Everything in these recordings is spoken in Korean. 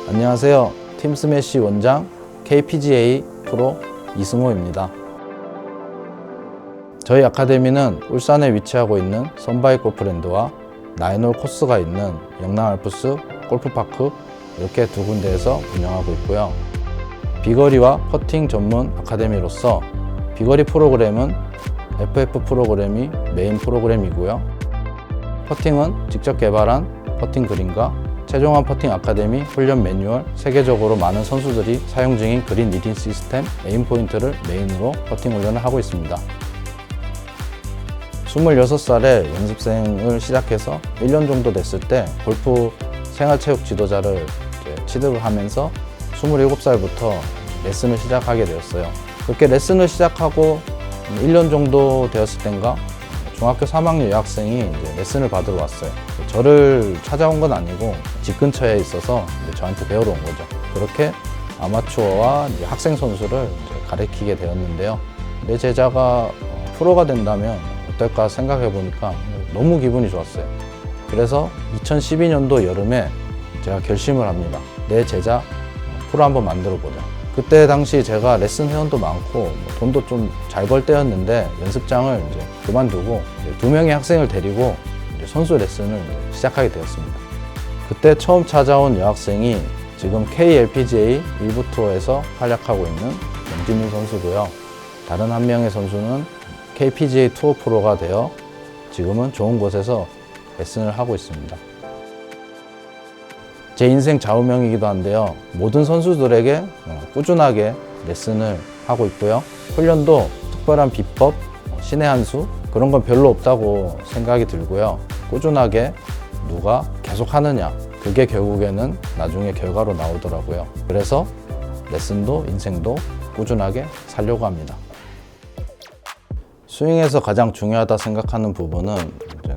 안녕하세요. 팀 스매시 원장 KPGA 프로 이승호입니다. 저희 아카데미는 울산에 위치하고 있는 선바이 골프랜드와 나인홀 코스가 있는 영남 알프스 골프파크 이렇게 두 군데에서 운영하고 있고요. 비거리와 퍼팅 전문 아카데미로서 비거리 프로그램은 FF 프로그램이 메인 프로그램이고요. 퍼팅은 직접 개발한 퍼팅 그린과 최종환 퍼팅 아카데미 훈련 매뉴얼, 세계적으로 많은 선수들이 사용 중인 그린 리딩 시스템, 에임 포인트를 메인으로 퍼팅 훈련을 하고 있습니다. 26살에 연습생을 시작해서 1년 정도 됐을 때 골프 생활체육 지도자를 취득을 하면서 27살부터 레슨을 시작하게 되었어요. 그렇게 레슨을 시작하고 1년 정도 되었을 땐가 중학교 3학년 여학생이 이제 레슨을 받으러 왔어요. 저를 찾아온 건 아니고 집 근처에 있어서 저한테 배우러 온 거죠. 그렇게 아마추어와 이제 학생 선수를 이제 가르치게 되었는데요. 내 제자가 프로가 된다면 어떨까 생각해 보니까 너무 기분이 좋았어요. 그래서 2012년도 여름에 제가 결심을 합니다. 내 제자 프로 한번 만들어 보자. 그때 당시 제가 레슨 회원도 많고 돈도 좀 잘 벌 때였는데 연습장을 이제 그만두고 2명의 학생을 데리고 이제 선수 레슨을 시작하게 되었습니다. 그때 처음 찾아온 여학생이 지금 KLPGA 일부 투어에서 활약하고 있는 염진문 선수고요. 다른 한 명의 선수는 KPGA 투어 프로가 되어 지금은 좋은 곳에서 레슨을 하고 있습니다. 제 인생 좌우명이기도 한데요. 모든 선수들에게 꾸준하게 레슨을 하고 있고요. 훈련도 특별한 비법, 신의 한 수 그런 건 별로 없다고 생각이 들고요. 꾸준하게 누가 계속 하느냐 그게 결국에는 나중에 결과로 나오더라고요. 그래서 레슨도 인생도 꾸준하게 살려고 합니다. 스윙에서 가장 중요하다 생각하는 부분은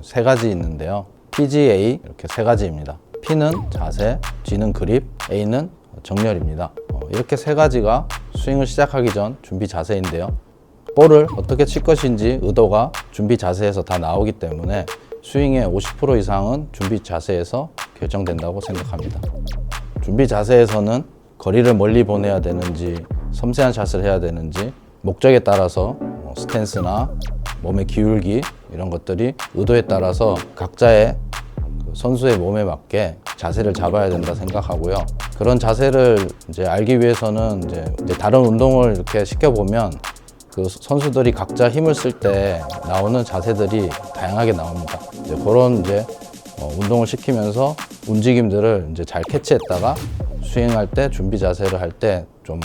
3가지 있는데요. PGA 이렇게 3가지입니다. P는 자세, G는 그립, A는 정렬입니다. 이렇게 3가지가 스윙을 시작하기 전 준비 자세인데요. 볼을 어떻게 칠 것인지 의도가 준비 자세에서 다 나오기 때문에 스윙의 50% 이상은 준비 자세에서 결정된다고 생각합니다. 준비 자세에서는 거리를 멀리 보내야 되는지 섬세한 샷을 해야 되는지 목적에 따라서 스탠스나 몸의 기울기 이런 것들이 의도에 따라서 각자의 선수의 몸에 맞게 자세를 잡아야 된다 생각하고요. 그런 자세를 이제 알기 위해서는 이제 다른 운동을 이렇게 시켜보면 그 선수들이 각자 힘을 쓸 때 나오는 자세들이 다양하게 나옵니다. 이제 그런 운동을 시키면서 움직임들을 이제 잘 캐치했다가 스윙할 때 준비 자세를 할 때 좀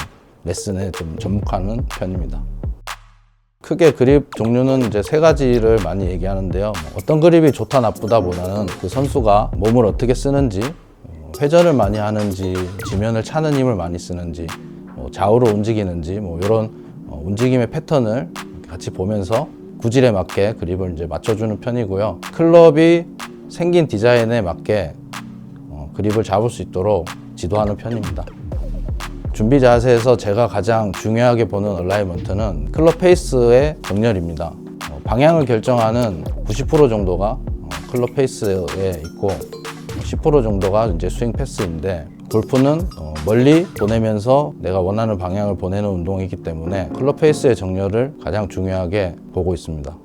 레슨에 좀 접목하는 편입니다. 크게 그립 종류는 이제 3가지를 많이 얘기하는데요. 어떤 그립이 좋다 나쁘다 보다는 그 선수가 몸을 어떻게 쓰는지, 회전을 많이 하는지, 지면을 차는 힘을 많이 쓰는지, 좌우로 움직이는지, 이런 움직임의 패턴을 같이 보면서 구질에 맞게 그립을 이제 맞춰주는 편이고요. 클럽이 생긴 디자인에 맞게 그립을 잡을 수 있도록 지도하는 편입니다. 준비 자세에서 제가 가장 중요하게 보는 얼라이먼트는 클럽 페이스의 정렬입니다. 방향을 결정하는 90% 정도가 클럽 페이스에 있고 10% 정도가 이제 스윙 패스인데 골프는 멀리 보내면서 내가 원하는 방향을 보내는 운동이기 때문에 클럽 페이스의 정렬을 가장 중요하게 보고 있습니다.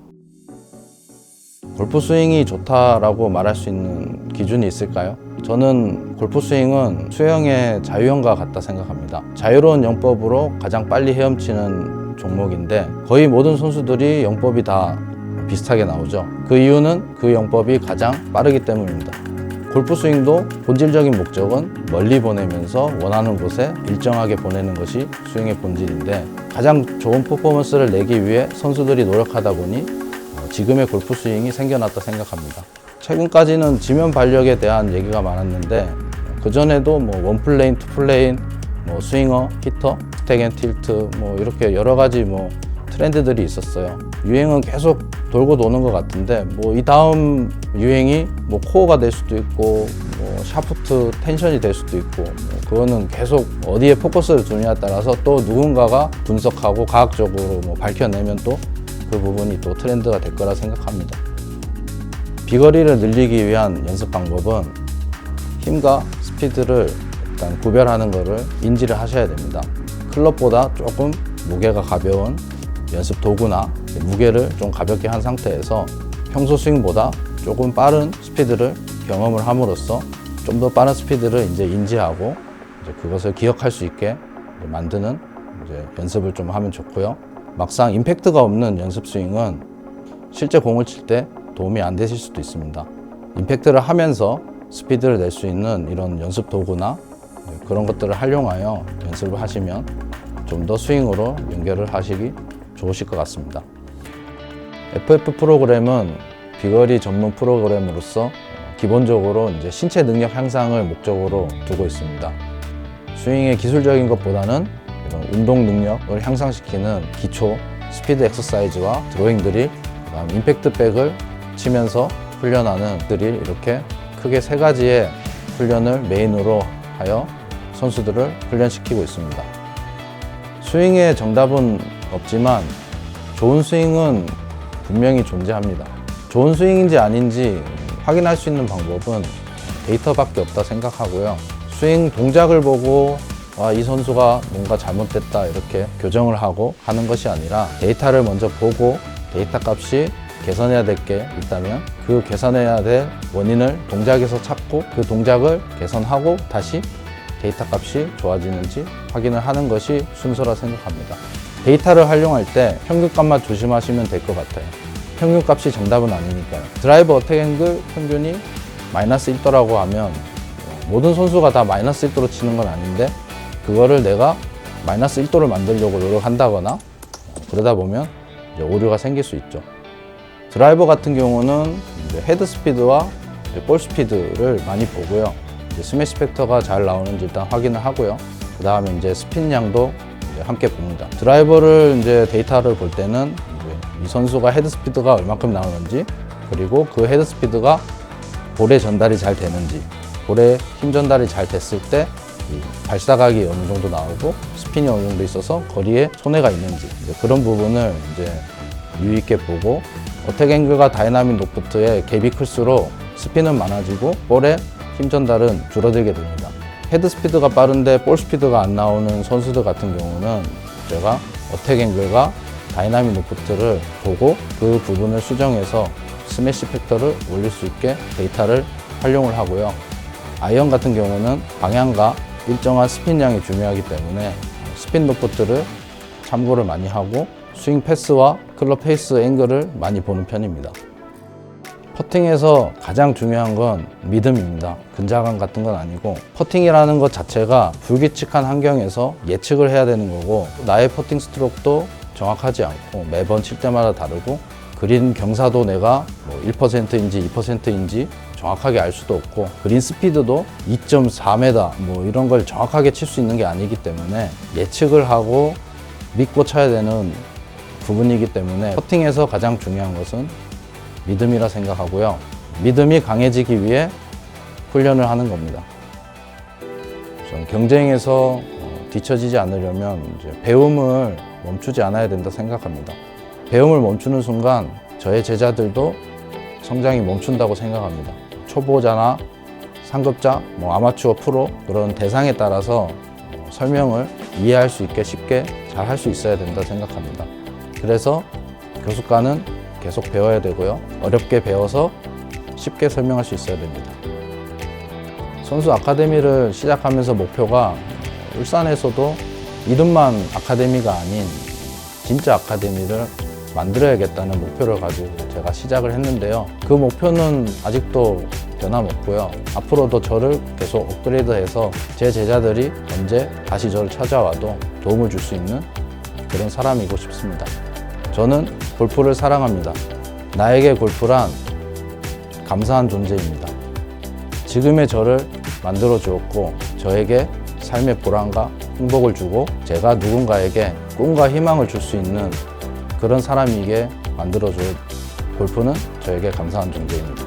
골프 스윙이 좋다라고 말할 수 있는 기준이 있을까요? 저는 골프 스윙은 수영의 자유형과 같다 생각합니다. 자유로운 영법으로 가장 빨리 헤엄치는 종목인데 거의 모든 선수들이 영법이 다 비슷하게 나오죠. 그 이유는 그 영법이 가장 빠르기 때문입니다. 골프 스윙도 본질적인 목적은 멀리 보내면서 원하는 곳에 일정하게 보내는 것이 스윙의 본질인데 가장 좋은 퍼포먼스를 내기 위해 선수들이 노력하다 보니 지금의 골프 스윙이 생겨났다 생각합니다. 최근까지는 지면 발력에 대한 얘기가 많았는데 그전에도 원플레인, 투플레인, 스윙어, 히터, 스택 앤 틸트 이렇게 여러 가지 트렌드들이 있었어요. 유행은 계속 돌고 도는 것 같은데 이 다음 유행이 코어가 될 수도 있고 샤프트 텐션이 될 수도 있고 그거는 계속 어디에 포커스를 두느냐에 따라서 또 누군가가 분석하고 과학적으로 밝혀내면 또 그 부분이 또 트렌드가 될 거라 생각합니다. 비거리를 늘리기 위한 연습 방법은 힘과 스피드를 일단 구별하는 거를 인지를 하셔야 됩니다. 클럽보다 조금 무게가 가벼운 연습 도구나 무게를 좀 가볍게 한 상태에서 평소 스윙보다 조금 빠른 스피드를 경험을 함으로써 좀 더 빠른 스피드를 이제 인지하고 이제 그것을 기억할 수 있게 만드는 이제 연습을 좀 하면 좋고요. 막상 임팩트가 없는 연습 스윙은 실제 공을 칠 때 도움이 안 되실 수도 있습니다. 임팩트를 하면서 스피드를 낼 수 있는 이런 연습 도구나 그런 것들을 활용하여 연습을 하시면 좀 더 스윙으로 연결을 하시기 좋으실 것 같습니다. FF 프로그램은 비거리 전문 프로그램으로서 기본적으로 이제 신체 능력 향상을 목적으로 두고 있습니다. 스윙의 기술적인 것보다는 이런 운동 능력을 향상시키는 기초 스피드 엑서사이즈와 드로잉 드릴, 그다음 임팩트 백을 치면서 훈련하는 드릴, 이렇게 크게 3가지의 훈련을 메인으로 하여 선수들을 훈련시키고 있습니다. 스윙의 정답은 없지만 좋은 스윙은 분명히 존재합니다. 좋은 스윙인지 아닌지 확인할 수 있는 방법은 데이터밖에 없다 생각하고요. 스윙 동작을 보고 이 선수가 뭔가 잘못됐다 이렇게 교정을 하고 하는 것이 아니라 데이터를 먼저 보고 데이터 값이 개선해야 될 게 있다면 그 개선해야 될 원인을 동작에서 찾고 그 동작을 개선하고 다시 데이터 값이 좋아지는지 확인을 하는 것이 순서라 생각합니다. 데이터를 활용할 때 평균값만 조심하시면 될 것 같아요. 평균값이 정답은 아니니까요. 드라이버 어택 앵글 평균이 마이너스 1도라고 하면 모든 선수가 다 마이너스 1도로 치는 건 아닌데 그거를 내가 마이너스 1도를 만들려고 노력한다거나 그러다 보면 이제 오류가 생길 수 있죠. 드라이버 같은 경우는 이제 헤드 스피드와 볼 스피드를 많이 보고요. 이제 스매시 팩터가 잘 나오는지 일단 확인을 하고요. 그 다음에 이제 스핀 양도 이제 함께 봅니다. 드라이버를 이제 데이터를 볼 때는 이 선수가 헤드 스피드가 얼마큼 나오는지, 그리고 그 헤드 스피드가 볼에 전달이 잘 되는지, 볼에 힘 전달이 잘 됐을 때 발사각이 어느 정도 나오고 스핀이 어느 정도 있어서 거리에 손해가 있는지, 이제 그런 부분을 이제 유의 있게 보고, 어택 앵글과 다이나믹 로프트의 갭이 클수록 스핀은 많아지고 볼의 힘 전달은 줄어들게 됩니다. 헤드 스피드가 빠른데 볼 스피드가 안 나오는 선수들 같은 경우는 제가 어택 앵글과 다이나믹 로프트를 보고 그 부분을 수정해서 스매시 팩터를 올릴 수 있게 데이터를 활용을 하고요. 아이언 같은 경우는 방향과 일정한 스핀량이 중요하기 때문에 스핀 로프트를 참고를 많이 하고 스윙 패스와 클럽 페이스 앵글을 많이 보는 편입니다. 퍼팅에서 가장 중요한 건 믿음입니다. 근자감 같은 건 아니고, 퍼팅이라는 것 자체가 불규칙한 환경에서 예측을 해야 되는 거고, 나의 퍼팅 스트로크도 정확하지 않고 매번 칠 때마다 다르고, 그린 경사도 내가 1%인지 2%인지 정확하게 알 수도 없고, 그린 스피드도 2.4m 이런 걸 정확하게 칠 수 있는 게 아니기 때문에 예측을 하고 믿고 쳐야 되는 부분이기 때문에 퍼팅에서 가장 중요한 것은 믿음이라 생각하고요. 믿음이 강해지기 위해 훈련을 하는 겁니다. 경쟁에서 뒤처지지 않으려면 이제 배움을 멈추지 않아야 된다 생각합니다. 배움을 멈추는 순간 저의 제자들도 성장이 멈춘다고 생각합니다. 초보자나 상급자, 아마추어 프로 그런 대상에 따라서 설명을 이해할 수 있게 쉽게 잘 할 수 있어야 된다 생각합니다. 그래서 교습관은 계속 배워야 되고요. 어렵게 배워서 쉽게 설명할 수 있어야 됩니다. 선수 아카데미를 시작하면서 목표가 울산에서도 이름만 아카데미가 아닌 진짜 아카데미를 만들어야겠다는 목표를 가지고 제가 시작을 했는데요. 그 목표는 아직도 변함없고요. 앞으로도 저를 계속 업그레이드해서 제 제자들이 언제 다시 저를 찾아와도 도움을 줄 수 있는 그런 사람이고 싶습니다. 저는 골프를 사랑합니다. 나에게 골프란 감사한 존재입니다. 지금의 저를 만들어 주었고, 저에게 삶의 보람과 행복을 주고, 제가 누군가에게 꿈과 희망을 줄 수 있는 그런 사람이게 만들어준 골프는 저에게 감사한 존재입니다.